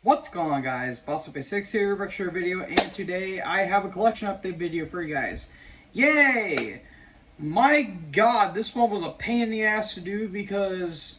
What's going on, guys? BossUp6 here, back to a video, and today I have a collection update video for you guys. Yay! My god, this one was a pain in the ass to do because,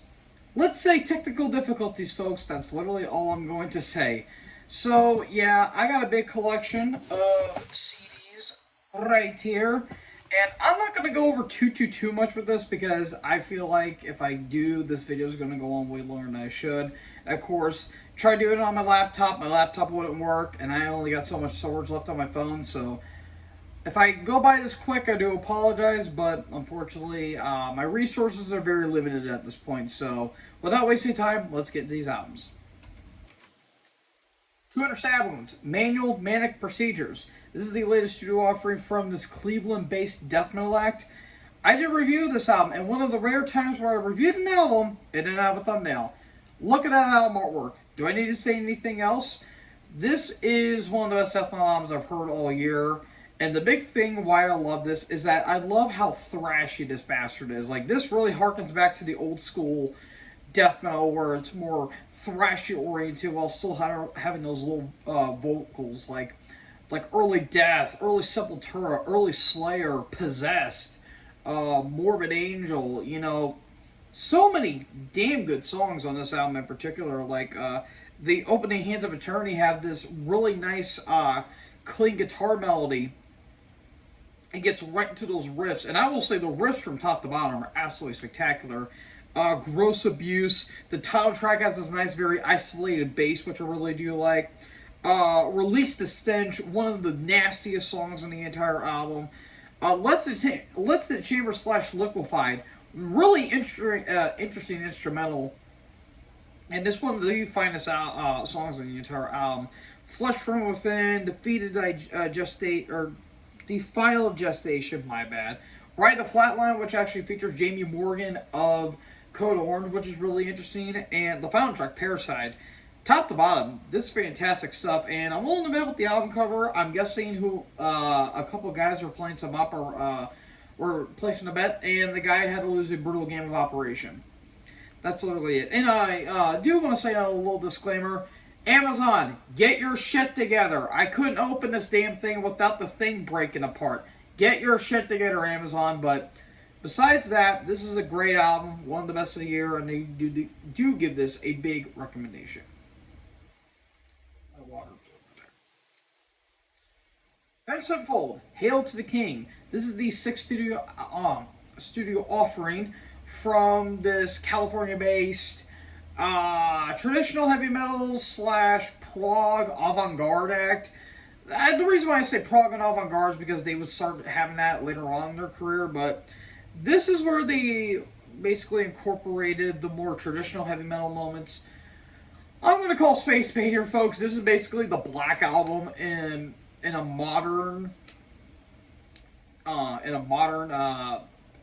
let's say technical difficulties, folks. That's literally all I'm going to say. So, yeah, I got a big collection of CDs right here. And I'm not going to go over too much with this because I feel like if I do, this video is going to go on way longer than I should. Of course, try doing it on my laptop. My laptop wouldn't work, and I only got so much storage left on my phone. So if I go by this quick, I do apologize. But unfortunately, my resources are very limited at this point. So without wasting time, let's get to these albums. 200 Sabloons, Manual Manic Procedures. This is the latest studio offering from this Cleveland-based death metal act. I did a review of this album, and one of the rare times where I reviewed an album, it didn't have a thumbnail. Look at that album artwork. Do I need to say anything else? This is one of the best death metal albums I've heard all year. And the big thing why I love this is that I love how thrashy this bastard is. Like, this really harkens back to the old school death metal where it's more thrashy oriented while still having those little vocals like Early Death, Early Sepultura, Early Slayer, Possessed, Morbid Angel, you know, so many damn good songs on this album in particular. Like the opening Hands of Eternity have this really nice clean guitar melody. It gets right into those riffs, and I will say the riffs from top to bottom are absolutely spectacular. Gross Abuse. The title track has this nice, very isolated bass, which I really do like. Release the Stench, one of the nastiest songs on the entire album. Let's the Chamber / Liquefied, really interesting instrumental. And this one of the finest songs on the entire album. Flesh from Within, Defiled Gestation, my bad. Ride the Flatline, which actually features Jamie Morgan of Code Orange, which is really interesting, and the final track, Parasite. Top to bottom, this is fantastic stuff, and I'm willing to bet with the album cover. I'm guessing who a couple guys were playing some up or were placing a bet, and the guy had to lose a brutal game of Operation. That's literally it. And I do want to say a little disclaimer. Amazon, get your shit together. I couldn't open this damn thing without the thing breaking apart. Get your shit together, Amazon. But besides that, this is a great album, one of the best of the year, and they do give this a big recommendation. My water's over there. Avenged Sevenfold, Hail to the King. This is the sixth studio offering from this California-based traditional heavy metal / prog avant-garde act. The reason why I say prog and avant-garde is because they would start having that later on in their career, but this is where they basically incorporated the more traditional heavy metal moments. I'm going to call Space Spade here, folks. This is basically the Black Album in a modern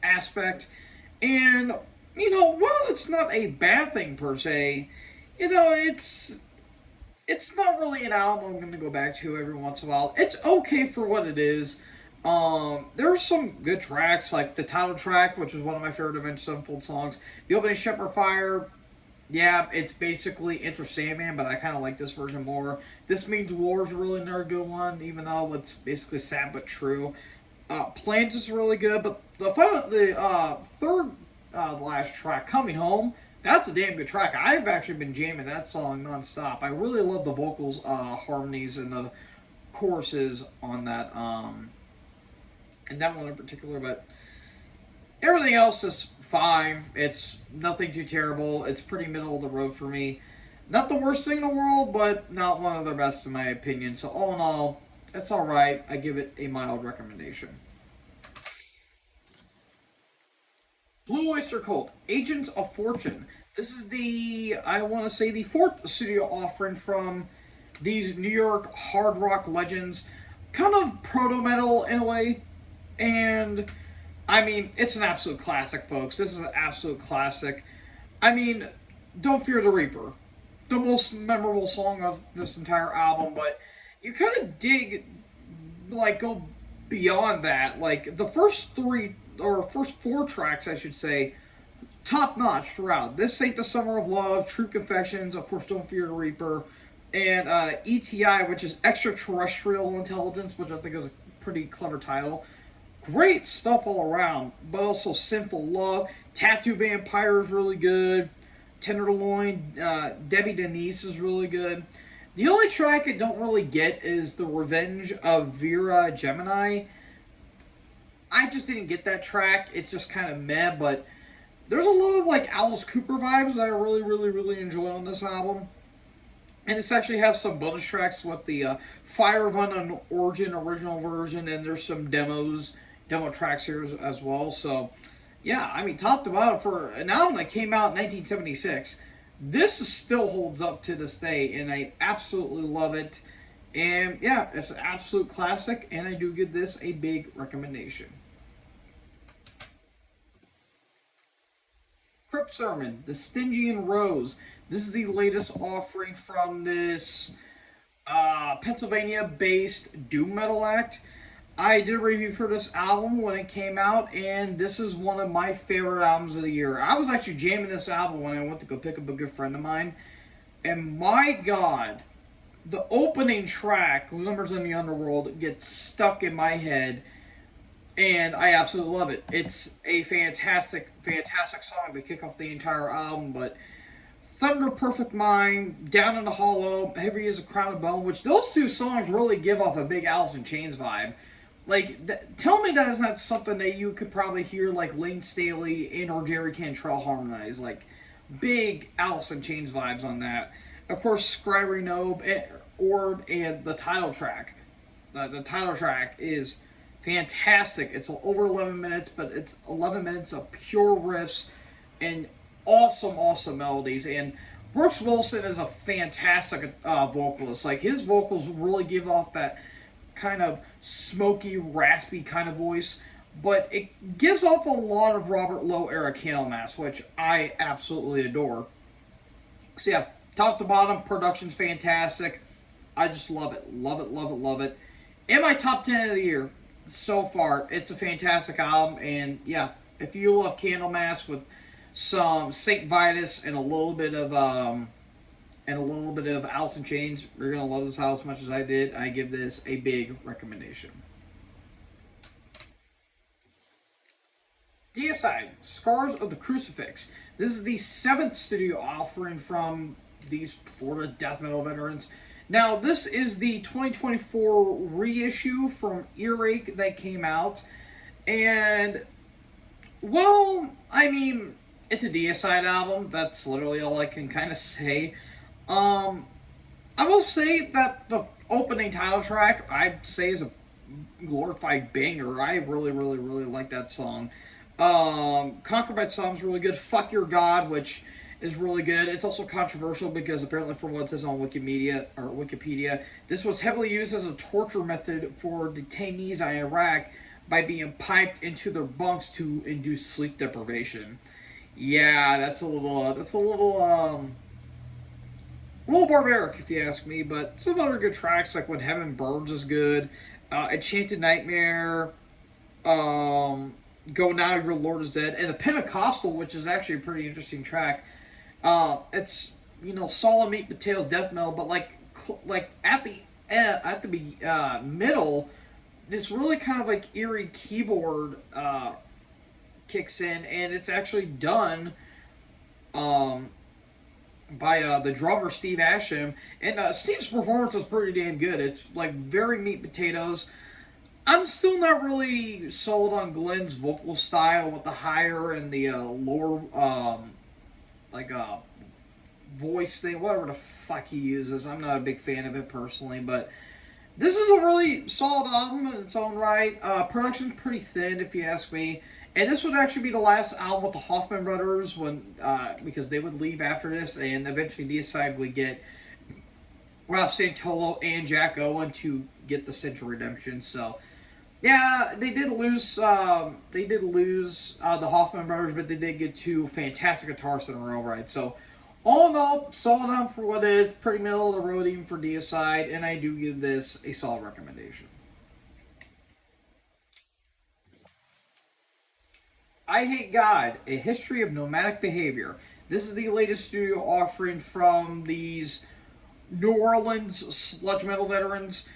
aspect. And, you know, while it's not a bad thing per se, you know, it's not really an album I'm going to go back to every once in a while. It's okay for what it is. There are some good tracks, like the title track, which is one of my favorite Avenged Sevenfold songs. The opening Shepherd Fire, yeah, it's basically Enter Sandman, but I kind of like this version more. This Means War is really another good one, even though it's basically sad but true. Plant is really good, but the third last track, Coming Home, that's a damn good track. I've actually been jamming that song nonstop. I really love the vocals, harmonies, and the choruses on that, and that one in particular. But everything else is fine. It's nothing too terrible. It's pretty middle of the road for me. Not the worst thing in the world, but not one of the best in my opinion. So all in all, it's alright. I give it a mild recommendation. Blue Oyster Cult, Agents of Fortune. This is I want to say, the fourth studio offering from these New York hard rock legends. Kind of proto-metal in a way. And, I mean, it's an absolute classic, folks. This is an absolute classic. I mean, Don't Fear the Reaper. The most memorable song of this entire album, but you kind of go beyond that. Like, the first four tracks, I should say, top notch throughout. This Ain't the Summer of Love, True Confessions, of course, Don't Fear the Reaper, and ETI, which is Extraterrestrial Intelligence, which I think is a pretty clever title. Great stuff all around, but also Sinful Love. Tattoo Vampire is really good. Tenderloin, Debbie Denise is really good. The only track I don't really get is The Revenge of Vera Gemini. I just didn't get that track. It's just kind of meh, but there's a lot of like Alice Cooper vibes that I really, really, really enjoy on this album. And it's actually has some bonus tracks with the Fire of Unknown Origin original version, and there's some demo tracks here as well. So, yeah, I mean, top to bottom for an album that came out in 1976, this still holds up to this day, and I absolutely love it. And yeah, it's an absolute classic, and I do give this a big recommendation. Crypt Sermon, The Stygian Rose. This is the latest offering from this Pennsylvania-based doom metal act. I did a review for this album when it came out, and this is one of my favorite albums of the year. I was actually jamming this album when I went to go pick up a good friend of mine, and my God, the opening track, Glimmers in the Underworld, gets stuck in my head, and I absolutely love it. It's a fantastic, fantastic song to kick off the entire album, but Thunder Perfect Mind, Down in the Hollow, Heavy as a Crown of Bone, which those two songs really give off a big Alice in Chains vibe. Like, tell me that is not something that you could probably hear, like, Lane Staley and or Jerry Cantrell harmonize. Like, big Alice in Chains vibes on that. Of course, Scribe Nobe, Orb, and the title track. The title track is fantastic. It's over 11 minutes, but it's 11 minutes of pure riffs and awesome, awesome melodies. And Brooks Wilson is a fantastic vocalist. Like, his vocals really give off that kind of smoky, raspy kind of voice, but it gives off a lot of Robert Lowe era Candlemass, which I absolutely adore. So yeah, top to bottom, production's fantastic. I just love it, love it, love it, love it. In my top 10 of the year so far, it's a fantastic album, and yeah, if you love Candlemass with some Saint Vitus and a little bit of Alice in Chains, you're gonna love this album as much as I did. I give this a big recommendation. Deicide, Scars of the Crucifix. This is the 7th studio offering from these Florida death metal veterans. Now, this is the 2024 reissue from Earache that came out, and well, I mean, it's a Deicide album. That's literally all I can kind of say. I will say that the opening title track, I'd say, is a glorified banger. I really, really, really like that song. Conquered by Psalm's really good. Fuck Your God, which is really good. It's also controversial because apparently, from what it says on Wikipedia, this was heavily used as a torture method for detainees in Iraq by being piped into their bunks to induce sleep deprivation. Yeah, that's a little barbaric if you ask me, but some other good tracks like When Heaven Burns is good. Enchanted Nightmare, Go Now Your Lord is Dead, and the Pentecostal, which is actually a pretty interesting track. It's solid meat potatoes death metal, but like at the middle, this really kind of like eerie keyboard kicks in, and it's actually done by the drummer Steve Asham, and Steve's performance is pretty damn good. It's like very meat potatoes. I'm still not really sold on Glenn's vocal style with the higher and the lower voice thing, whatever the fuck he uses. I'm not a big fan of it personally, but this is a really solid album in its own right. Production's pretty thin, if you ask me. And this would actually be the last album with the Hoffman brothers because they would leave after this, and eventually Deicide would get Ralph Santolo and Jack Owen to get the Central Redemption. So, yeah, they did lose the Hoffman brothers, but they did get 2 fantastic guitarists in a row, right? So, all in all, solid album for what it is, pretty middle of the road even for Deicide, and I do give this a solid recommendation. I Hate God, A History of Nomadic Behavior. This is the latest studio offering from these New Orleans sludge metal veterans.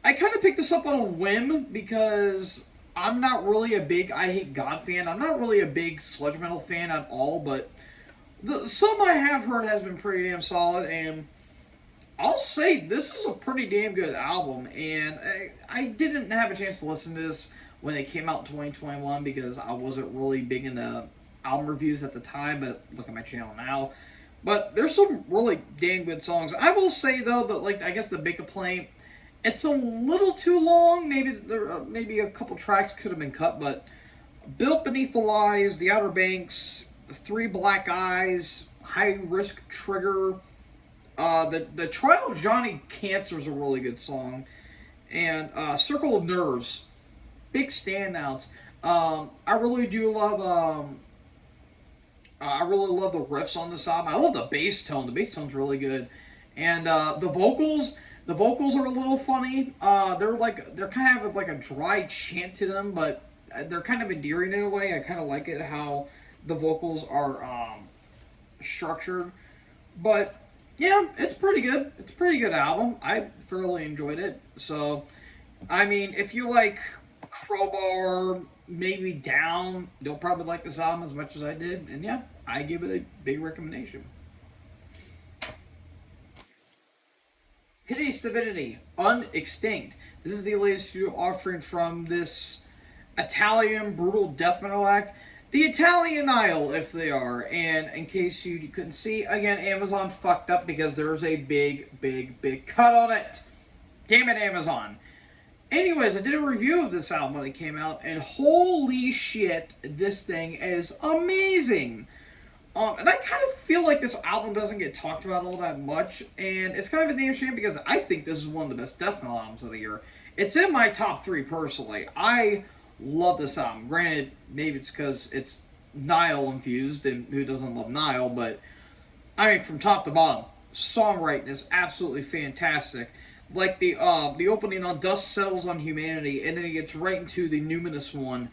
I kind of picked this up on a whim because I'm not really a big I Hate God fan. I'm not really a big sludge metal fan at all, but some I have heard has been pretty damn solid, and I'll say this is a pretty damn good album. And I didn't have a chance to listen to this when it came out in 2021 because I wasn't really big into album reviews at the time, but look at my channel now. But there's some really damn good songs. I will say though that like I guess the big complaint, it's a little too long. Maybe a couple tracks could have been cut, but Built Beneath the Lies, The Outer Banks, Three Black Eyes, High Risk Trigger, the Trial of Johnny Cancer is a really good song, and Circle of Nerves, big standouts. I really do love. I really love the riffs on this album. I love the bass tone. The bass tone's really good, and the vocals. The vocals are a little funny. They're kind of like a dry chant to them, but they're kind of endearing in a way. I kind of like it how the vocals are structured. But yeah, it's pretty good. It's a pretty good album. I thoroughly enjoyed it. So, I mean, if you like Crowbar, maybe Down, you'll probably like this album as much as I did. And yeah, I give it a big recommendation. Hideous Divinity, Unextinct. This is the latest studio offering from this Italian brutal death metal act. The Italian Isle, if they are. And in case you couldn't see, again, Amazon fucked up because there's a big cut on it. Damn it, Amazon. Anyways, I did a review of this album when it came out, and holy shit, this thing is amazing. And I kind of feel like this album doesn't get talked about all that much, and it's kind of a damn shame because I think this is one of the best death metal albums of the year. It's in my top 3 personally. I love this album. Granted, maybe it's because it's Nile infused, and who doesn't love Nile, but I mean, from top to bottom, songwriting is absolutely fantastic. Like the opening on Dust Settles on Humanity, and then it gets right into the Numinous one.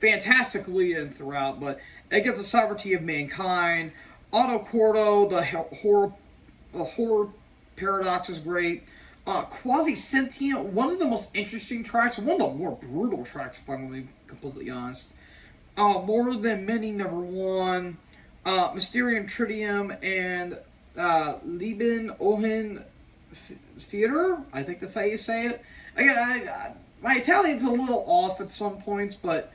Fantastic lead in throughout, but it gets the Sovereignty of Mankind. Autocordo, the horror paradox is great. Quasi Sentient, one of the most interesting tracks, one of the more brutal tracks, if I'm going to be completely honest. More Than Many, number 1. Mysterium Tridium and Lieben Ohen Theater. I think that's how you say it. Again, my Italian's a little off at some points, but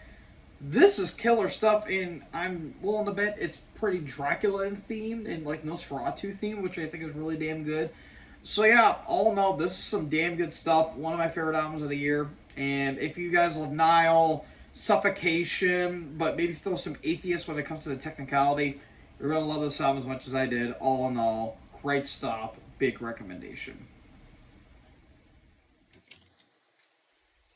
this is killer stuff, and I'm willing to bet it's pretty Dracula themed and like Nosferatu themed, which I think is really damn good. So yeah, all in all, this is some damn good stuff. One of my favorite albums of the year. And if you guys love Nile, Suffocation, but maybe still some Atheist when it comes to the technicality, you're gonna love this album as much as I did. All in all, great stuff. Big recommendation.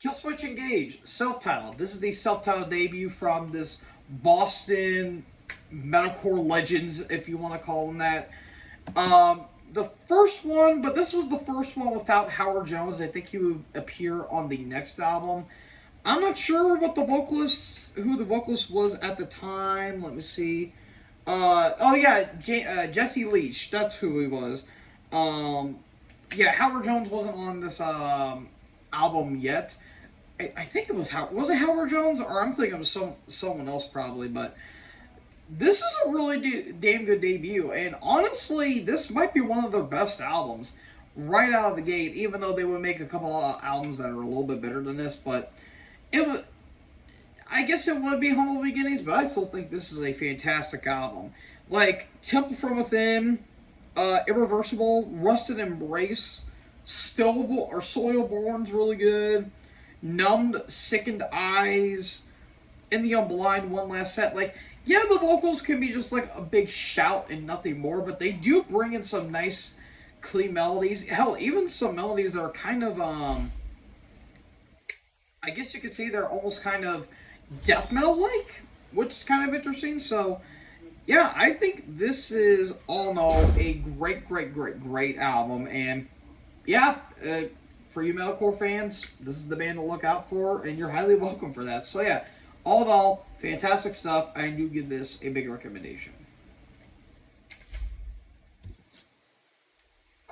Killswitch Engage, self-titled. This is the self-titled debut from this Boston metalcore legends, if you want to call them that. The first one, but this was the first one without Howard Jones. I think he would appear on the next album. I'm not sure what who the vocalist was at the time. Let me see. Oh yeah, Jesse Leach. That's who he was. Yeah, Howard Jones wasn't on this album yet. I think it was Howard Jones, or I'm thinking of someone else probably, but this is a really damn good debut, and honestly, this might be one of their best albums right out of the gate, even though they would make a couple of albums that are a little bit better than this, but I guess it would be humble beginnings, but I still think this is a fantastic album. Like, Temple from Within, Irreversible, Rusted Embrace, Soilborn's really good, Numbed, Sickened Eyes, In the Unblind, One Last Set. Like, yeah, the vocals can be just like a big shout and nothing more, but they do bring in some nice, clean melodies. Hell, even some melodies that are kind of, I guess you could say they're almost kind of death metal-like, which is kind of interesting. So, yeah, I think this is, all in all, a great album. And, yeah, for you metalcore fans, this is the band to look out for, and you're highly welcome for that. So, yeah, all in all, fantastic stuff. I do give this a big recommendation.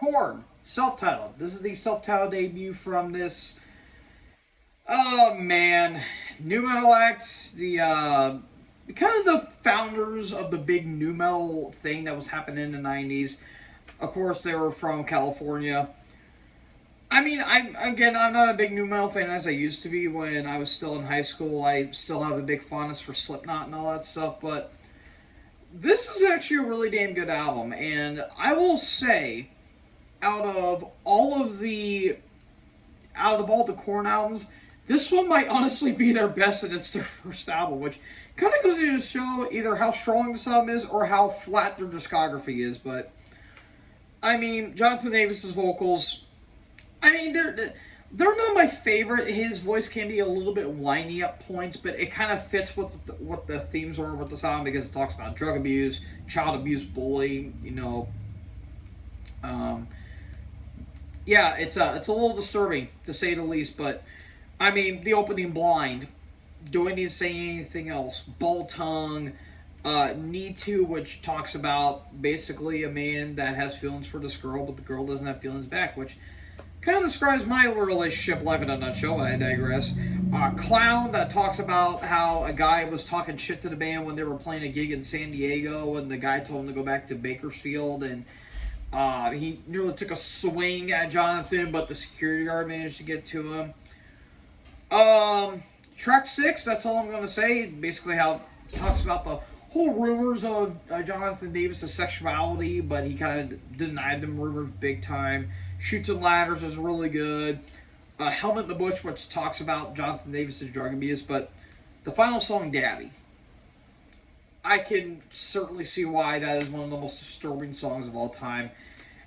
Korn, self-titled. This is the self-titled debut from this. Oh man, nu metal act. The kind of the founders of the big nu metal thing that was happening in the '90s. Of course, they were from California. I mean, I'm not a big nu metal fan as I used to be when I was still in high school. I still have a big fondness for Slipknot and all that stuff, but this is actually a really damn good album. And I will say, out of all the Korn albums, this one might honestly be their best, and it's their first album, which kind of goes to show either how strong this album is or how flat their discography is. But I mean, Jonathan Davis's vocals, I mean, they're not my favorite. His voice can be a little bit whiny at points, but it kind of fits what the themes were with the song, because it talks about drug abuse, child abuse, bullying. Yeah, it's a little disturbing to say the least. But I mean, the opening, Blind, Do I Need to Say Anything Else, Ball Tongue, Need To, which talks about basically a man that has feelings for this girl, but the girl doesn't have feelings back, which kind of describes my relationship life in a nutshell. I digress. Clown, that talks about how a guy was talking shit to the band when they were playing a gig in San Diego, and the guy told him to go back to Bakersfield, and he nearly took a swing at Jonathan, but the security guard managed to get to him. Track 6, that's all I'm going to say. Basically how it talks about the whole rumors of Jonathan Davis' sexuality, but he kind of denied them rumors big time. Chutes and Ladders is really good. Helmet in the Bush, which talks about Jonathan Davis' drug abuse. But the final song, Daddy, I can certainly see why that is one of the most disturbing songs of all time.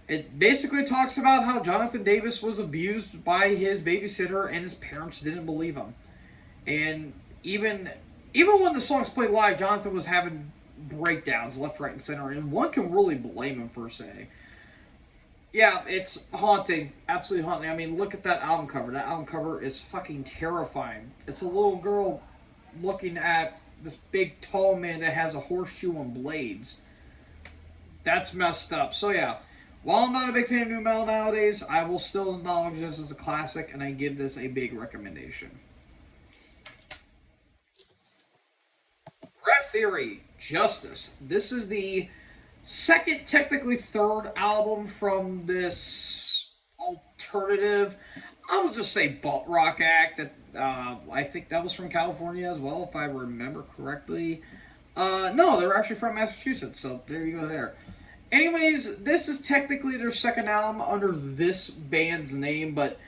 It basically talks about how Jonathan Davis was abused by his babysitter and his parents didn't believe him. And even when the songs played live, Jonathan was having breakdowns left, right, and center, and one can really blame him per se. Yeah, it's haunting. Absolutely haunting. I mean, look at that album cover. That album cover is fucking terrifying. It's a little girl looking at this big tall man that has a horseshoe and blades. That's messed up. So yeah, while I'm not a big fan of nu metal nowadays, I will still acknowledge this as a classic, and I give this a big recommendation. Rev Theory, Justice. This is the second, technically third album from this alternative, I would just say butt rock act that I think that was from California as well, if I remember correctly. No, they're actually from Massachusetts, so there you go there. Anyways, this is technically their second album under this band's name, but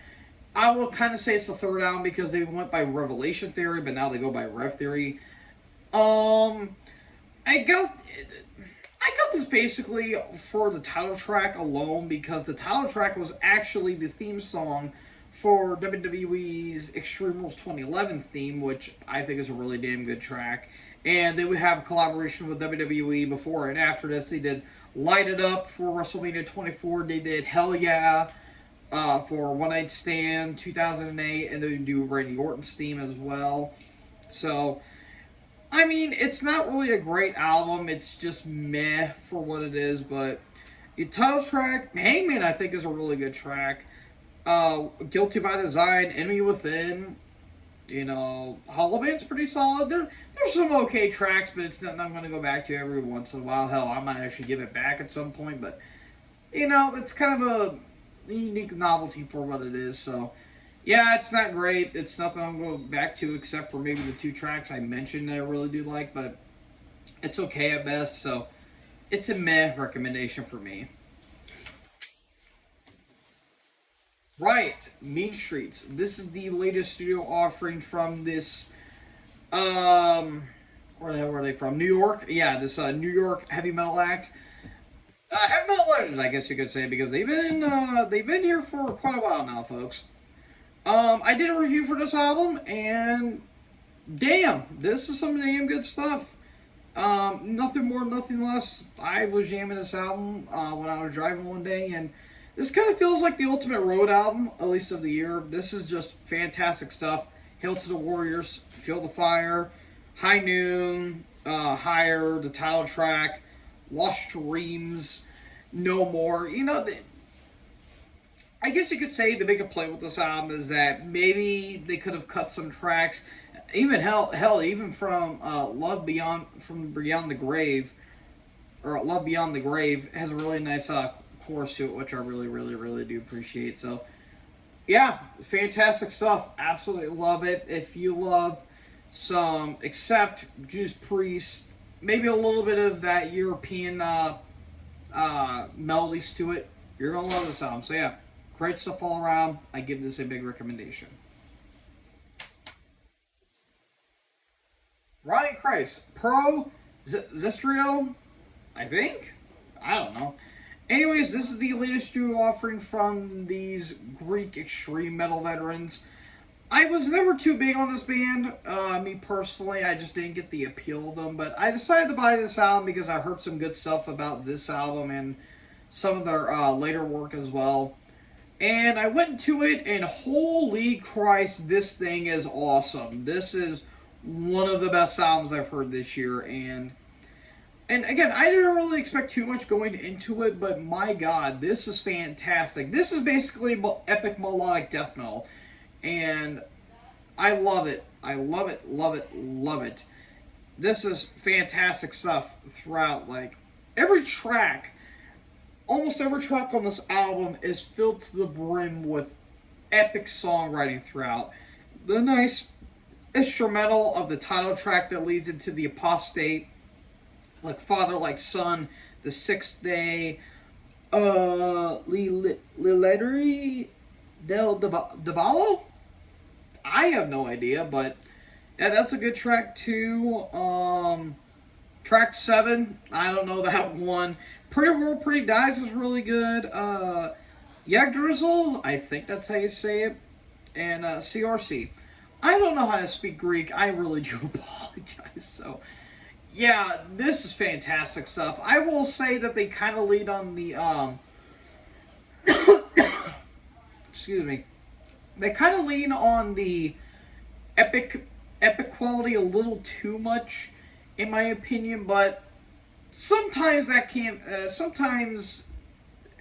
I will kind of say it's the third album because they went by Revelation Theory, but now they go by Rev Theory. I got this basically for the title track alone, because the title track was actually the theme song for WWE's Extreme Rules 2011 theme, which I think is a really damn good track. And they would have a collaboration with WWE before and after this. They did Light It Up for WrestleMania 24. They did Hell Yeah for One Night Stand 2008, and they would do Randy Orton's theme as well. So, I mean, it's not really a great album. It's just meh for what it is. But your title track, Hangman, I think is a really good track. Guilty by Design, Enemy Within, Hollow Man's pretty solid. There's some okay tracks, but it's nothing I'm going to go back to every once in a while. Hell, I might actually give it back at some point. But, it's kind of a unique novelty for what it is. So, yeah, it's not great. It's nothing I'm going to go back to except for maybe the two tracks I mentioned that I really do like. But it's okay at best. So, it's a meh recommendation for me. Right, Mean Streets. This is the latest studio offering from this, where the hell were they from? New York? Yeah, this New York heavy metal act. Heavy metal legend, I guess you could say, because they've been here for quite a while now, folks. I did a review for this album, and damn, this is some damn good stuff. Nothing more, nothing less. I was jamming this album when I was driving one day, and this kind of feels like the ultimate road album, at least of the year. This is just fantastic stuff. Hail to the Warriors, Feel the Fire, High Noon, Higher, the title track, Lost Dreams, No More. I guess you could say the big complaint with this album is that maybe they could have cut some tracks, even hell, even from Beyond the Grave, or Love Beyond the Grave has a really nice chorus to it, which I really, really, really do appreciate. So, yeah, fantastic stuff. Absolutely love it. If you love some, except Judas Priest, maybe a little bit of that European melodies to it, you're gonna love this album. So yeah, great stuff all around. I give this a big recommendation. Ronnie Christ, Pro Zestrio, I think. I don't know. Anyways, this is the latest duo offering from these Greek extreme metal veterans. I was never too big on this band. Me personally, I just didn't get the appeal of them. But I decided to buy this album because I heard some good stuff about this album and some of their later work as well. And I went to it, and holy Christ, this thing is awesome. This is one of the best albums I've heard this year, and again, I didn't really expect too much going into it, but my God, this is fantastic. This is basically epic melodic death metal, and I love it. I love it, love it, love it. This is fantastic stuff throughout. Like, every track, almost every track on this album is filled to the brim with epic songwriting throughout. The nice instrumental of the title track that leads into The Apostate, like Father Like Son, The Sixth Day, Liletri del Diavolo? I have no idea, but yeah, that's a good track too. Track 7, I don't know that one. Pretty World Pretty Dies is really good. Yggdrasil, I think that's how you say it. And CRC. I don't know how to speak Greek. I really do apologize. So, yeah, this is fantastic stuff. I will say that they kind of lead on the excuse me. They kind of lean on the epic quality a little too much, in my opinion. But sometimes that can't. Sometimes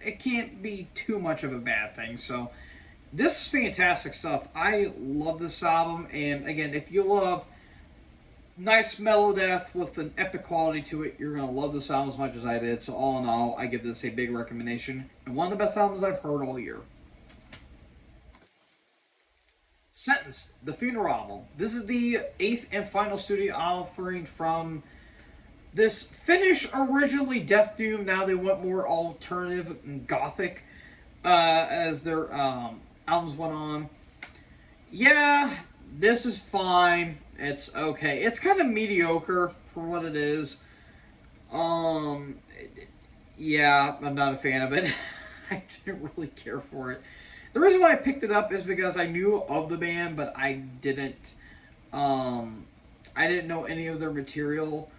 it can't be too much of a bad thing. So this is fantastic stuff. I love this album, and again, if you love nice mellow death with an epic quality to it, you're gonna love this album as much as I did. So all in all, I give this a big recommendation, and one of the best albums I've heard all year. Sentence, the Funeral album. This is the 8th and final studio offering from this Finnish, originally Death Doom. Now they went more alternative and gothic as their albums went on. Yeah, this is fine. It's okay. It's kind of mediocre for what it is. Yeah, I'm not a fan of it. I didn't really care for it. The reason why I picked it up is because I knew of the band, but I didn't know any of their material,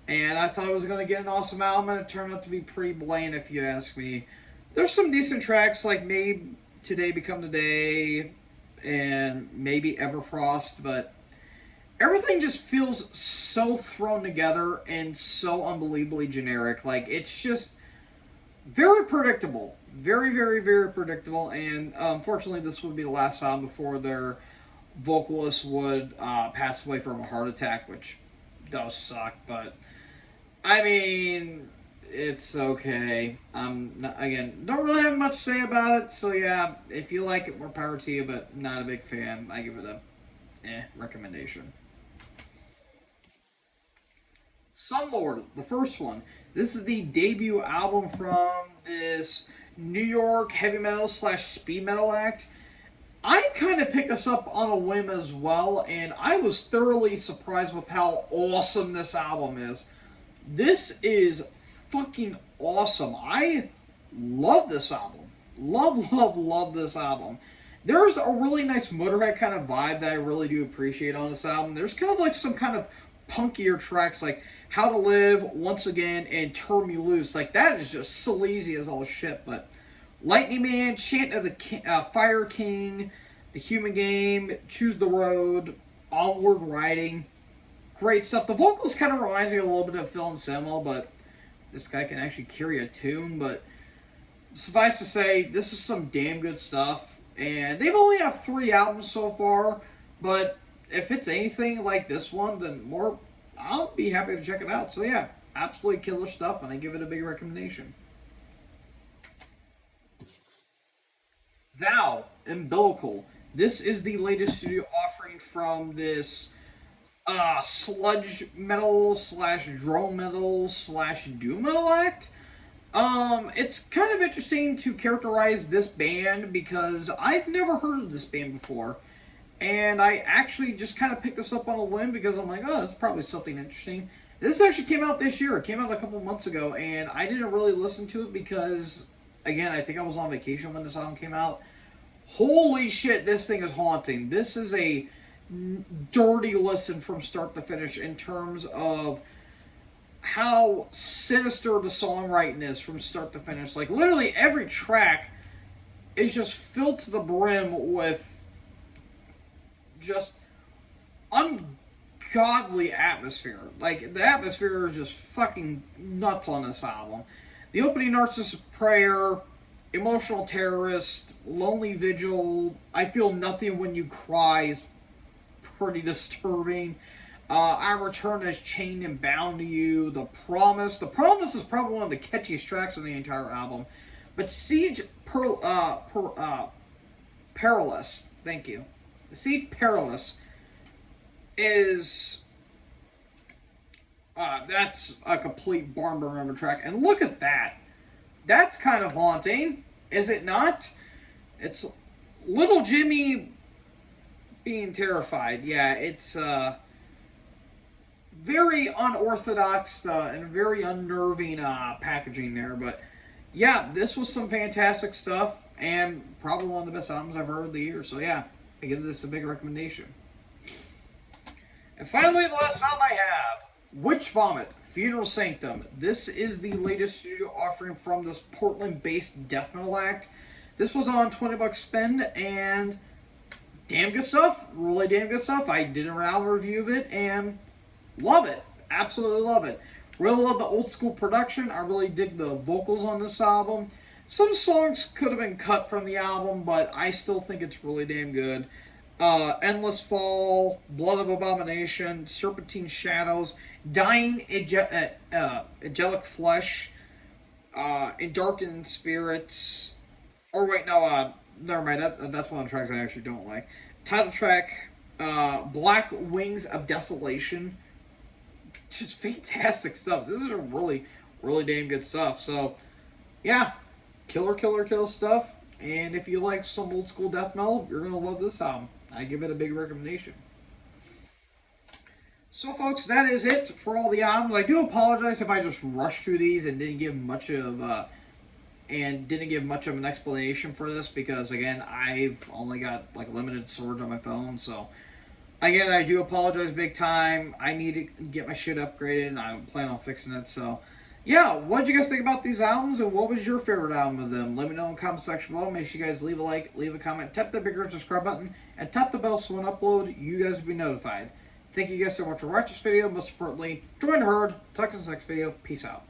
and I thought I was going to get an awesome album, and it turned out to be pretty bland, if you ask me. There's some decent tracks, like Maybe Today Become Today, and maybe Everfrost, but everything just feels so thrown together and so unbelievably generic. Like, it's just very predictable. Very, very, very predictable. And unfortunately, this would be the last album before their vocalist would pass away from a heart attack, which does suck. But, I mean, it's okay. Again, don't really have much to say about it. So, yeah, if you like it, more power to you, but not a big fan. I give it a recommendation. Sunlord, the first one. This is the debut album from this New York heavy metal / speed metal act. I kind of picked this up on a whim as well, and I was thoroughly surprised with how awesome this album is. This is fucking awesome. I love this album. Love, love, love this album. There's a really nice Motorhead kind of vibe that I really do appreciate on this album. There's kind of like some kind of punkier tracks like How to Live, Once Again, and Turn Me Loose. Like, that is just sleazy as all shit, but Lightning Man, Chant of the Fire King, The Human Game, Choose the Road, Onward Riding. Great stuff. The vocals kind of reminds me a little bit of Phil Anselmo, but this guy can actually carry a tune. But suffice to say, this is some damn good stuff. And they've only have 3 albums so far, but if it's anything like this one, then more, I'll be happy to check it out. So yeah, absolutely killer stuff, and I give it a big recommendation. Thou, Umbilical. This is the latest studio offering from this sludge metal slash drone metal slash doom metal act. It's kind of interesting to characterize this band because I've never heard of this band before. And I actually just kind of picked this up on a whim because I'm like, oh, it's probably something interesting. This actually came out this year. It came out a couple months ago, and I didn't really listen to it because, again, I think I was on vacation when this album came out. Holy shit, this thing is haunting. This is a dirty listen from start to finish in terms of how sinister the songwriting is from start to finish. Like, literally every track is just filled to the brim with just ungodly atmosphere. Like, the atmosphere is just fucking nuts on this album. The opening Narcissus Prayer, Emotional Terrorist, Lonely Vigil, I Feel Nothing When You Cry is pretty disturbing. I Return as Chained and Bound to You. The Promise. The Promise is probably one of the catchiest tracks on the entire album. But Siege Perilous, thank you. Siege Perilous is that's a complete barn burner of a track. And look at that. That's kind of haunting, is it not? It's little Jimmy being terrified. Yeah, it's very unorthodox and very unnerving packaging there. But yeah, this was some fantastic stuff and probably one of the best albums I've heard of the year. So yeah, I give this a big recommendation. And finally, the last album I have, Witch Vomit, Funeral Sanctum. This is the latest studio offering from this Portland-based death metal act. This was on $20 spend, and damn good stuff. Really damn good stuff. I did an album review of it, and love it. Absolutely love it. Really love the old school production. I really dig the vocals on this album. Some songs could have been cut from the album, but I still think it's really damn good. Endless Fall, Blood of Abomination, Serpentine Shadows, Dying Angelic Flesh, Darkened Spirits. Or wait, no, never mind. That's one of the tracks I actually don't like. Title track, Black Wings of Desolation. Just fantastic stuff. This is a really, really damn good stuff. So, yeah, killer stuff. And if you like some old school death metal, you're gonna love this album. I give it a big recommendation. So, folks, that is it for all the albums. I do apologize if I just rushed through these and didn't give much of an explanation for this because, again, I've only got like limited storage on my phone. So, again, I do apologize big time. I need to get my shit upgraded, and I plan on fixing it. So, yeah, what did you guys think about these albums, and what was your favorite album of them? Let me know in the comment section below. Make sure you guys leave a like, leave a comment, tap the big red subscribe button, and tap the bell so when I upload, you guys will be notified. Thank you guys so much for watching this video. Most importantly, join the herd. Talk to you in the next video. Peace out.